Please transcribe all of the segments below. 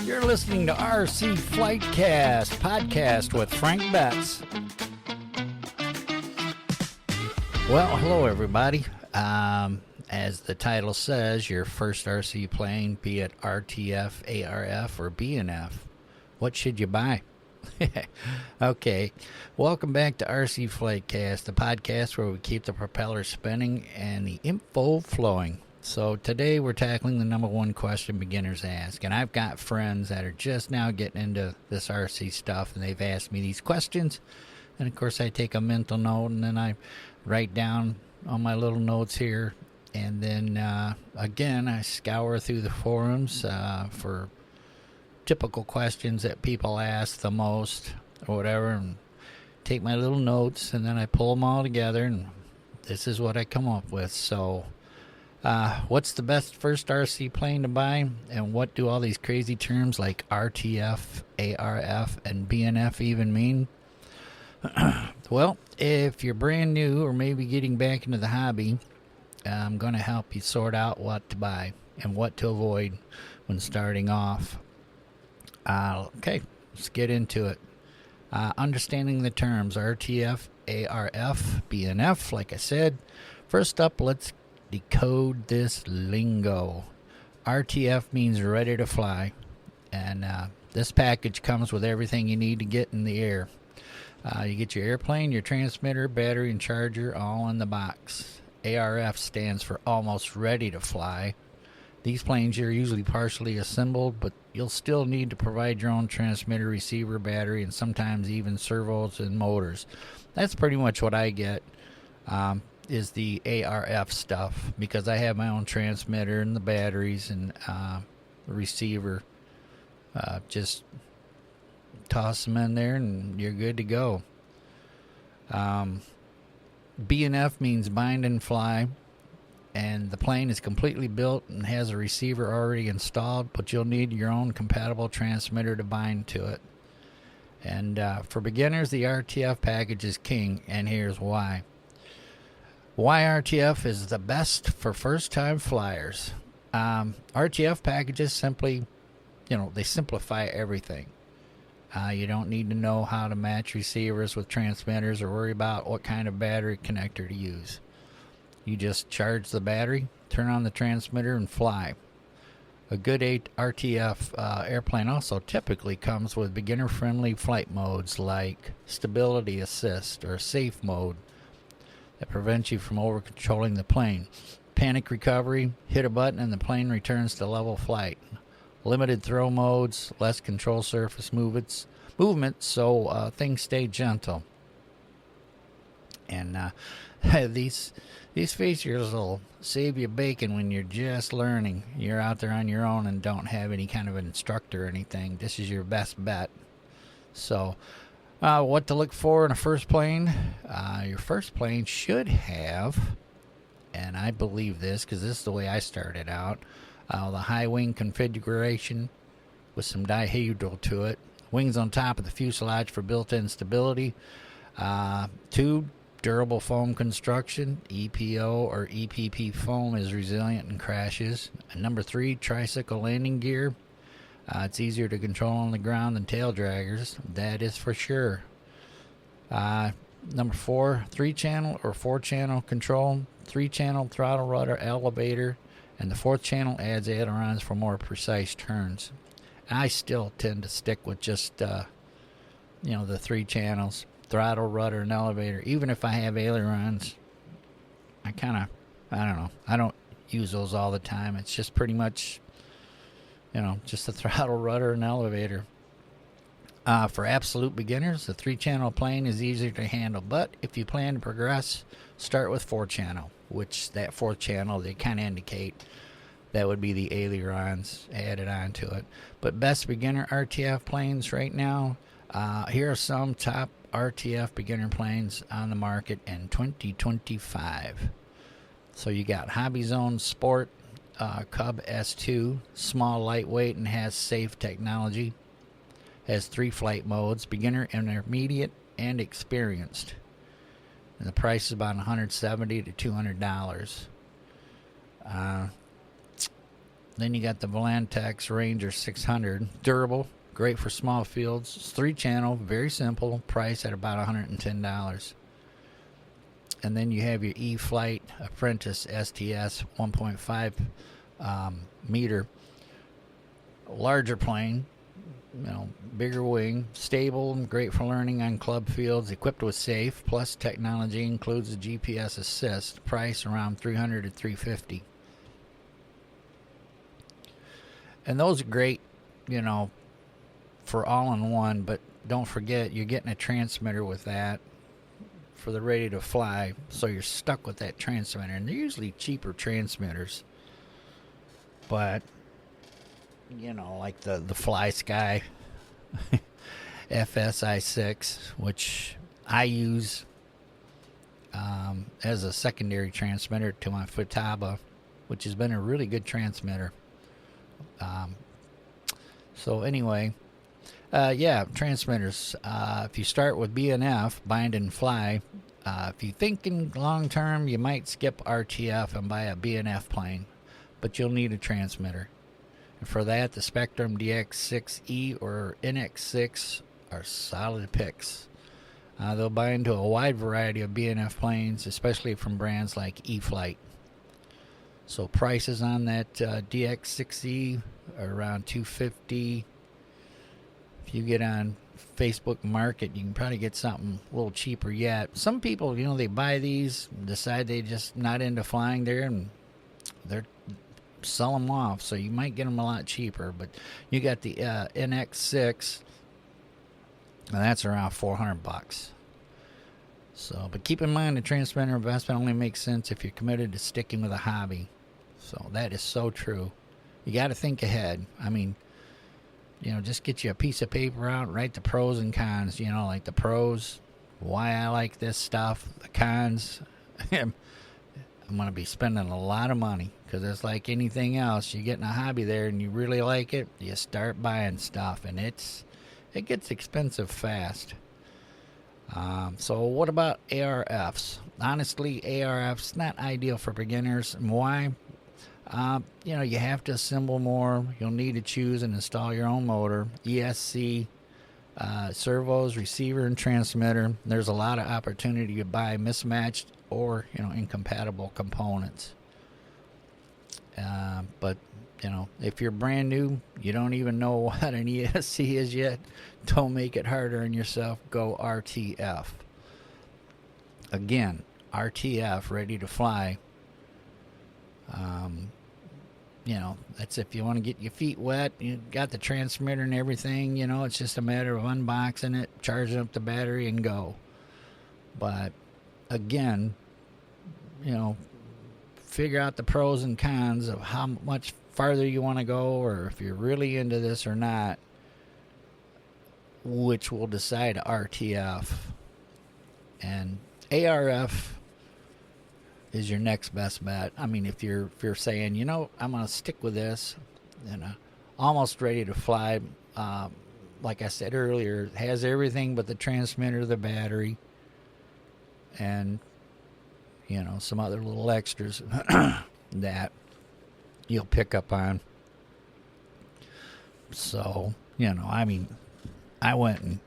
You're listening to RcFlightCast podcast with Frank Betts. Well, hello everybody. As the title says, your first RC plane, be it RTF, ARF, or BNF, what should you buy? Okay, welcome back to RcFlightCast, the podcast where we keep the propeller spinning and the info flowing. So today we're tackling the number one question beginners ask, and I've got friends that are just now getting into this RC stuff, and they've asked me these questions, and of course I take a mental note, and then I write down on my little notes here, and then again I scour through the forums for typical questions that people ask the most or whatever, and take my little notes, and then I pull them all together, and this is what I come up with. So what's the best first RC plane to buy, and what do all these crazy terms like RTF, ARF, and BNF even mean? Well, if you're brand new or maybe getting back into the hobby, I'm going to help you sort out what to buy and what to avoid when starting off. Okay, let's get into it. Understanding the terms RTF, ARF, BNF, like I said. First up, let's decode this lingo. RTF means ready to fly, and this package comes with everything you need to get in the air. You get your airplane, your transmitter, battery, and charger all in the box. ARF stands for almost ready to fly. These planes are usually partially assembled, but you'll still need to provide your own transmitter, receiver, battery, and sometimes even servos and motors. That's pretty much what I get. Is the ARF stuff, because I have my own transmitter and the batteries and the receiver. Just toss them in there and you're good to go. BNF means bind and fly, and the plane is completely built and has a receiver already installed, but you'll need your own compatible transmitter to bind to it. And for beginners, the RTF package is king, and here's why. Why RTF is the best for first-time flyers. RTF packages simply, they simplify everything. You don't need to know how to match receivers with transmitters or worry about what kind of battery connector to use. You just charge the battery, turn on the transmitter, and fly. A good RTF airplane also typically comes with beginner-friendly flight modes like stability assist or safe mode, that prevents you from over-controlling the plane. Panic recovery, hit a button and the plane returns to level flight. Limited throw modes, less control surface movement, so things stay gentle. And these features will save you bacon when you're just learning. You're out there on your own and don't have any kind of an instructor or anything. This is your best bet. So what to look for in a first plane? Your first plane should have, and I believe this because this is the way I started out, the high wing configuration with some dihedral to it. Wings on top of the fuselage for built-in stability. 2, durable foam construction. EPO or EPP foam is resilient in crashes. And number 3, tricycle landing gear. It's easier to control on the ground than tail draggers. That is for sure. Number 4, 3-channel or 4-channel control. 3-channel throttle rudder elevator. And the 4th channel adds ailerons for more precise turns. I still tend to stick with just, the 3 channels. Throttle, rudder, and elevator. Even if I have ailerons, I don't know. I don't use those all the time. It's just pretty much just the throttle, rudder, and elevator. For absolute beginners, the 3-channel plane is easier to handle, but if you plan to progress, start with 4-channel, which that 4th channel, they kind of indicate that would be the ailerons added onto it. But best beginner RTF planes right now, here are some top RTF beginner planes on the market in 2025. So you got Hobby Zone Sport, Cub S2, small, lightweight, and has safe technology. Has 3 flight modes, beginner, intermediate, and experienced. And the price is about $170 to $200. Then you got the Volantex Ranger 600. Durable, great for small fields. It's 3-channel, very simple. Price at about $110. And then you have your E-Flight Apprentice STS 1.5 meter. Larger plane, bigger wing, stable, great for learning on club fields, equipped with safe, plus technology includes a GPS assist. Price around $300 to $350. And those are great, for all-in-one, but don't forget you're getting a transmitter with that for the ready to fly, so you're stuck with that transmitter. And they're usually cheaper transmitters, but like the Fly Sky FSI6, which I use as a secondary transmitter to my Futaba, which has been a really good transmitter. So anyway, transmitters. If you start with BNF, bind and fly, if you're thinking long term, you might skip RTF and buy a BNF plane, but you'll need a transmitter. And for that, the Spectrum DX6E or NX6 are solid picks. They'll bind to a wide variety of BNF planes, especially from brands like E-Flight. So prices on that DX6E are around $250. If you get on Facebook Market, you can probably get something a little cheaper yet. Some people, they buy these, decide they just not into flying there, and they're sell them off. So you might get them a lot cheaper. But you got the NX6, and that's around $400. So, but keep in mind the transmitter investment only makes sense if you're committed to sticking with a hobby. So that is so true. You got to think ahead. I mean, just get you a piece of paper out and write the pros and cons. Like the pros, why I like this stuff. The cons, I'm going to be spending a lot of money, because it's like anything else. You get in a hobby there and you really like it, you start buying stuff, and it gets expensive fast. So what about ARFs? Honestly, ARFs not ideal for beginners. And why? You have to assemble more. You'll need to choose and install your own motor, ESC, servos, receiver, and transmitter. There's a lot of opportunity to buy mismatched or incompatible components. But if you're brand new, you don't even know what an ESC is yet, don't make it harder on yourself. Go RTF. Again, RTF, ready to fly. That's if you want to get your feet wet. You got the transmitter and everything. It's just a matter of unboxing it, charging up the battery, and go. But again, figure out the pros and cons of how much farther you want to go, or if you're really into this or not, which will decide RTF. And ARF is your next best bet. I mean, if you're saying, I'm going to stick with this, almost ready to fly, like I said earlier, it has everything but the transmitter, the battery, and some other little extras that you'll pick up on. So, I went and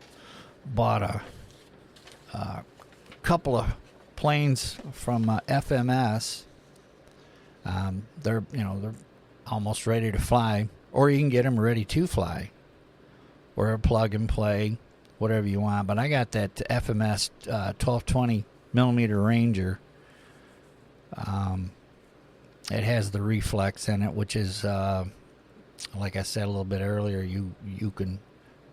bought a couple of planes from FMS. They're almost ready to fly, or you can get them ready to fly, or a plug and play, whatever you want. But I got that FMS 1220 millimeter Ranger. It has the reflex in it, which is like I said a little bit earlier, you can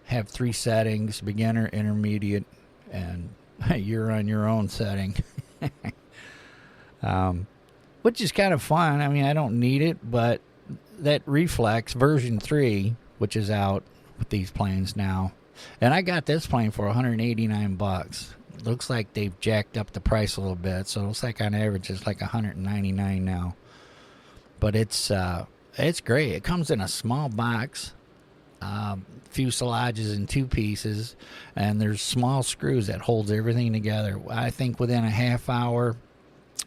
have 3 settings: beginner, intermediate, and you're on your own setting. Which is kind of fun. I mean, I don't need it, but that reflex version 3, which is out with these planes now, and I got this plane for $189. Looks like they've jacked up the price a little bit, so it looks like on average it's like $199 now. But it's great. It comes in a small box, fuselage is in 2 pieces, and there's small screws that holds everything together. I think within a half hour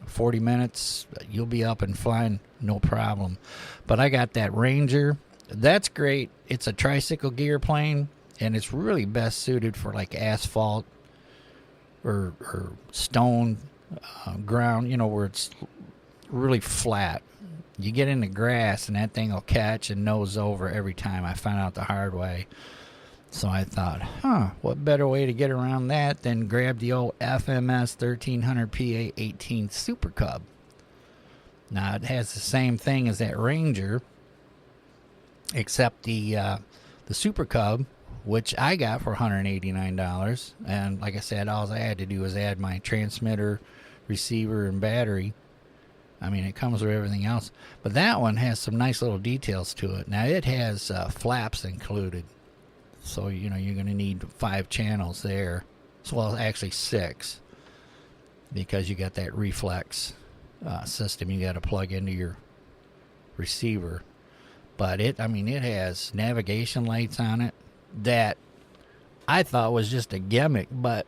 40 minutes, you'll be up and flying, no problem. But I got that Ranger. That's great. It's a tricycle gear plane, and it's really best suited for like asphalt or stone ground, where it's really flat. You get in the grass, and that thing will catch and nose over every time. I found out the hard way. So I thought, what better way to get around that than grab the old FMS 1300 PA 18 Super Cub. Now, it has the same thing as that Ranger, except the Super Cub, which I got for $189. And like I said, all I had to do was add my transmitter, receiver, and battery. I mean, it comes with everything else. But that one has some nice little details to it. Now, it has flaps included. So, you're going to need 5 channels there. So, well, actually 6. Because you got that reflex system you got to plug into your receiver. But it has navigation lights on it that I thought was just a gimmick. But,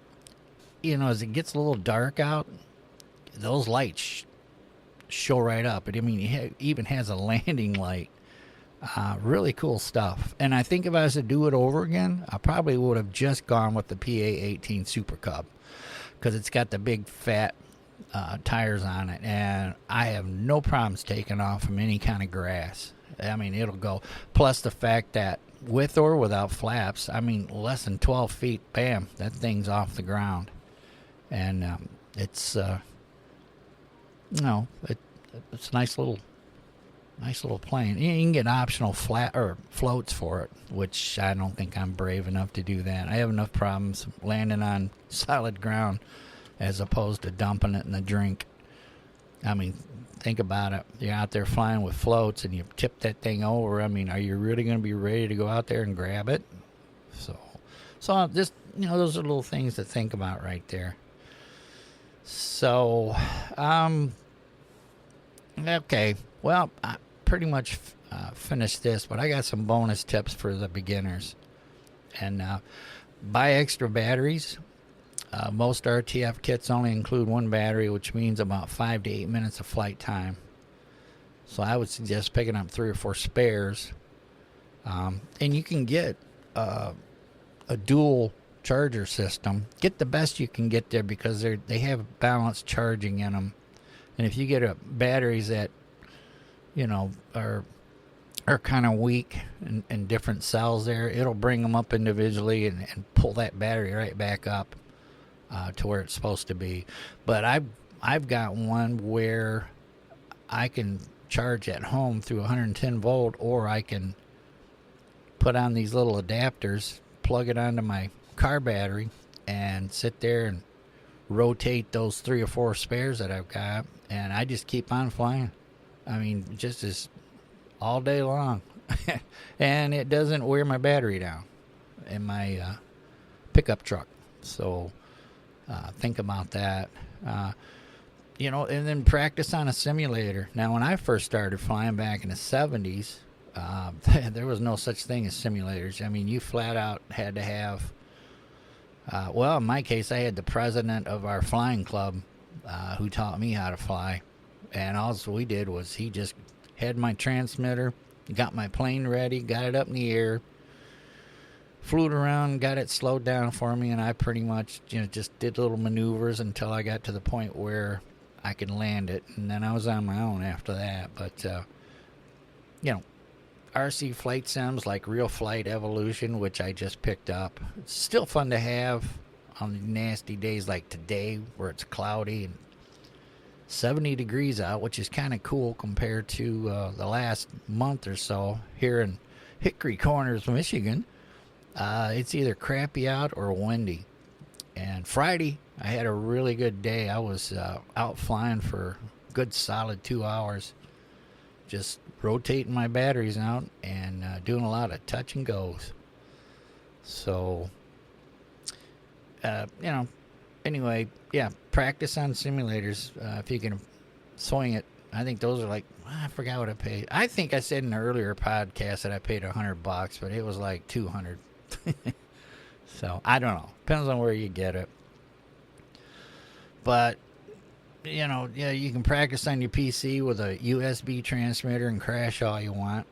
as it gets a little dark out, those lights show right up. It even has a landing light. Really cool stuff. And I think if I was to do it over again, I probably would have just gone with the PA-18 Super Cub, because it's got the big fat tires on it, and I have no problems taking off from any kind of grass. It'll go. Plus the fact that with or without flaps, less than 12 feet, bam, that thing's off the ground. And it's a nice little plane. You can get optional flat or floats for it, which I don't think I'm brave enough to do that. I have enough problems landing on solid ground as opposed to dumping it in the drink. Think about it. You're out there flying with floats and you tip that thing over. Are you really going to be ready to go out there and grab it? So just, those are little things to think about right there. So, okay. Well, I pretty much finished this, but I got some bonus tips for the beginners. And buy extra batteries. Most RTF kits only include 1 battery, which means about 5 to 8 minutes of flight time. So I would suggest picking up 3 or 4 spares. And you can get a dual charger system. Get the best you can get there, because they have balanced charging in them. And if you get batteries that are kind of weak in different cells there, it'll bring them up individually and pull that battery right back up to where it's supposed to be. But I've got one where I can charge at home through 110 volt, or I can put on these little adapters, plug it onto my car battery, and sit there and rotate those 3 or 4 spares that I've got, and I just keep on flying. Just as all day long. And it doesn't wear my battery down in my pickup truck. So think about that. And then practice on a simulator. Now, when I first started flying back in the 70s, there was no such thing as simulators. You flat out had to have, in my case, I had the president of our flying club who taught me how to fly. And all we did was he just had my transmitter, got my plane ready, got it up in the air, flew it around, got it slowed down for me, and I pretty much just did little maneuvers until I got to the point where I could land it, and then I was on my own after that. But RC flight sims like Real Flight Evolution, which I just picked up, it's still fun to have on nasty days like today where it's cloudy and 70 degrees out, which is kind of cool compared to the last month or so here in Hickory Corners, Michigan. It's either crappy out or windy. And Friday, I had a really good day. I was out flying for a good solid 2 hours, just rotating my batteries out and doing a lot of touch and goes. So, anyway, yeah, practice on simulators if you can swing it. I think those are like, I forgot what I paid. I think I said in an earlier podcast that I paid $100, but it was like $200. So I don't know. Depends on where you get it. But Yeah, you can practice on your PC with a USB transmitter and crash all you want.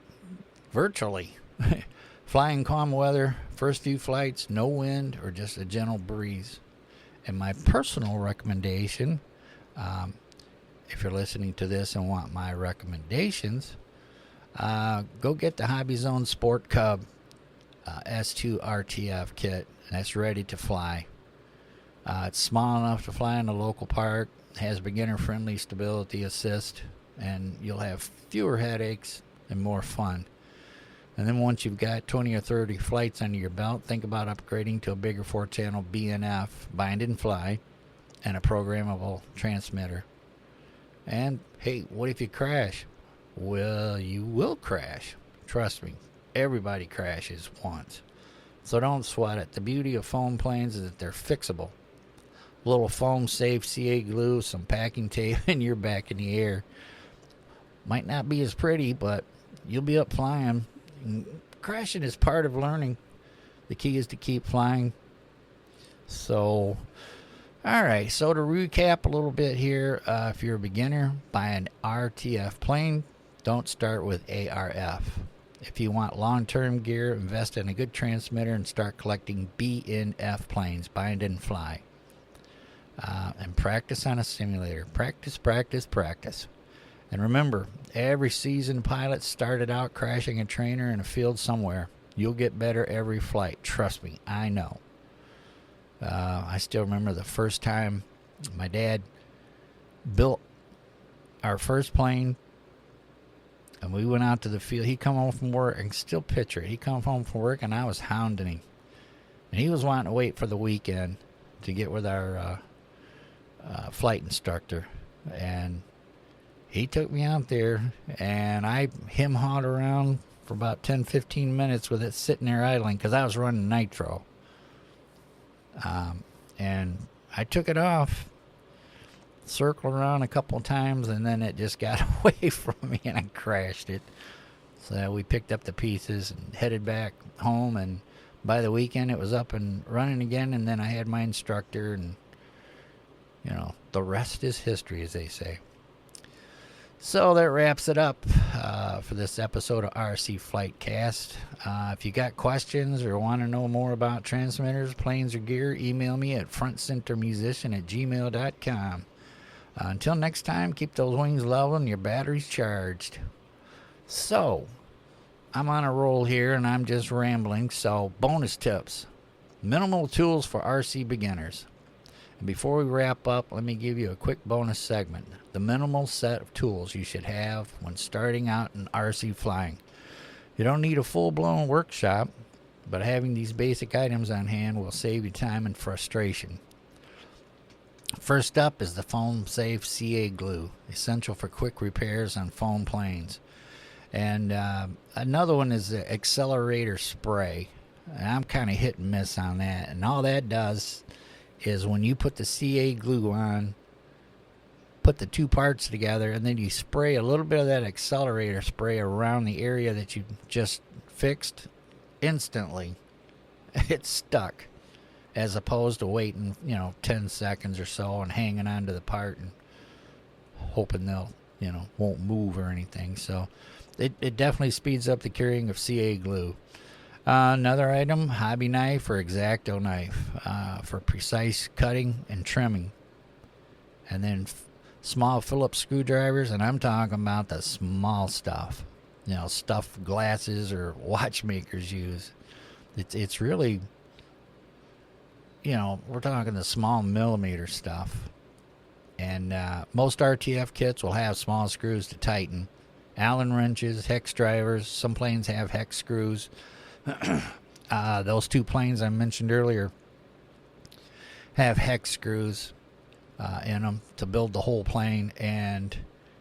Virtually. Flying calm weather, first few flights, no wind, or just a gentle breeze. And my personal recommendation, if you're listening to this and want my recommendations, go get the Hobby Zone Sport Cub S2 RTF kit. That's ready to fly. It's small enough to fly in a local park, has beginner-friendly stability assist, and you'll have fewer headaches and more fun. And then once you've got 20 or 30 flights under your belt, think about upgrading to a bigger 4-channel BNF, bind and fly, and a programmable transmitter. And, hey, what if you crash? Well, you will crash. Trust me, everybody crashes once. So don't sweat it. The beauty of foam planes is that they're fixable. A little foam-safe CA glue, some packing tape, and you're back in the air. Might not be as pretty, but you'll be up flying. And crashing is part of learning. The key is to keep flying. So, all right. So to recap a little bit here, if you're a beginner, buy an RTF plane. Don't start with ARF. If you want long-term gear, invest in a good transmitter and start collecting BNF planes, bind and fly. And practice on a simulator. Practice, practice, practice. And remember, every seasoned pilot started out crashing a trainer in a field somewhere. You'll get better every flight. Trust me, I know. I still remember the first time my dad built our first plane, and we went out to the field. He come home from work, and still picture it. He come home from work, and I was hounding him. And he was wanting to wait for the weekend to get with our flight instructor. And he took me out there, and I him-hawed around for about 10-15 minutes with it sitting there idling because I was running nitro. And I took it off, circled around a couple of times, and then it just got away from me, and I crashed it. So we picked up the pieces and headed back home, and by the weekend it was up and running again, and then I had my instructor, and, the rest is history, as they say. So that wraps it up for this episode of RcFlightCast. If you got questions or want to know more about transmitters, planes, or gear, email me at frontcentermusician@gmail.com. Until next time, keep those wings level and your batteries charged. So, I'm on a roll here and I'm just rambling, so bonus tips. Minimal tools for RC beginners. And before we wrap up, let me give you a quick bonus segment. The minimal set of tools you should have when starting out in RC flying. You don't need a full-blown workshop, but having these basic items on hand will save you time and frustration. First up is the foam-safe CA glue, essential for quick repairs on foam planes. And another one is the accelerator spray. And I'm kind of hit and miss on that. And all that does is when you put the CA glue on, put the two parts together, and then you spray a little bit of that accelerator spray around the area that you just fixed, instantly it's stuck, as opposed to waiting 10 seconds or so and hanging onto the part and hoping they'll won't move or anything. So it definitely speeds up the curing of CA glue. Another item, hobby knife or X-Acto knife for precise cutting and trimming. And then small Phillips screwdrivers, and I'm talking about the small stuff. Stuff glasses or watchmakers use. It's really, we're talking the small millimeter stuff. And most RTF kits will have small screws to tighten. Allen wrenches, hex drivers, some planes have hex screws. Those two planes I mentioned earlier have hex screws in them to build the whole plane, and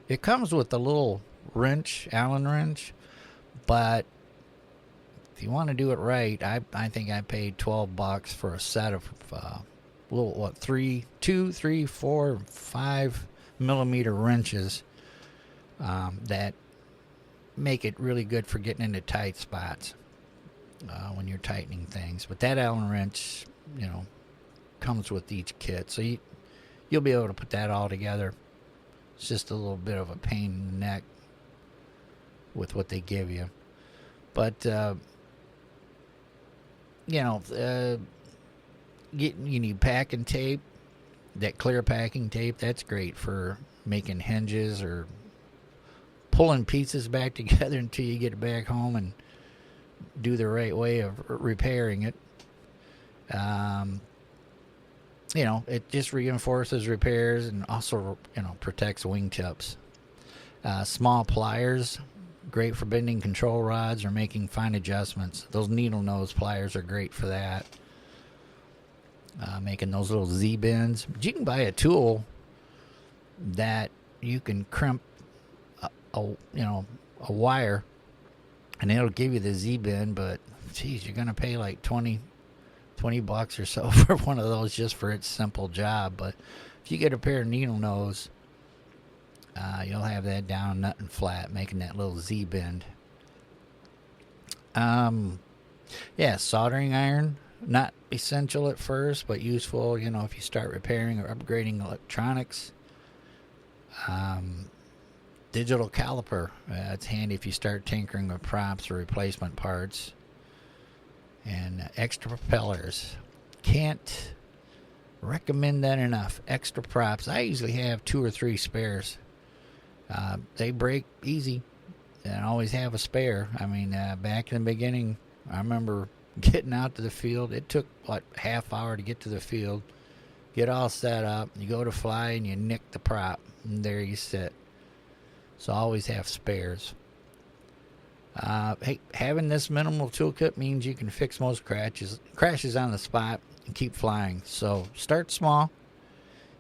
it comes with a little wrench, Allen wrench, but if you want to do it right, I think I paid $12 for a set of little 2, 3, 4, 5 millimeter wrenches that make it really good for getting into tight spots when you're tightening things. But that Allen wrench, comes with each kit, so you'll be able to put that all together It's just a little bit of a pain in the neck with what they give you. But, you need packing tape. That clear packing tape, that's great for making hinges or pulling pieces back together until you get it back home and do the right way of repairing it. It just reinforces repairs and also, protects wingtips. Small pliers, great for bending control rods or making fine adjustments. Those needle nose pliers are great for that. Making those little Z-bends. But you can buy a tool that you can crimp a wire, and it'll give you the Z-bend, but geez, you're gonna pay like $20 or so for one of those just for its simple job. But if you get a pair of needle nose, you'll have that down nut and flat, making that little Z-bend. Soldering iron, not essential at first, but useful, if you start repairing or upgrading electronics. Digital caliper, it's handy if you start tinkering with props or replacement parts. And extra propellers, can't recommend that enough. Extra props, I usually have 2 or 3 spares. They break easy, and I always have a spare. I mean, back in the beginning, I remember getting out to the field. It took half hour to get to the field, get all set up. You go to fly and you nick the prop, and there you sit. So I always have spares. Having this minimal toolkit means you can fix most crashes on the spot and keep flying. So start small.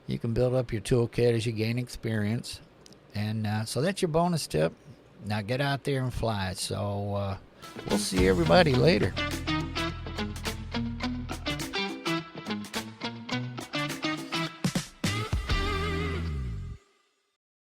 You can build up your toolkit as you gain experience. And so that's your bonus tip. Now get out there and fly. So we'll see everybody later.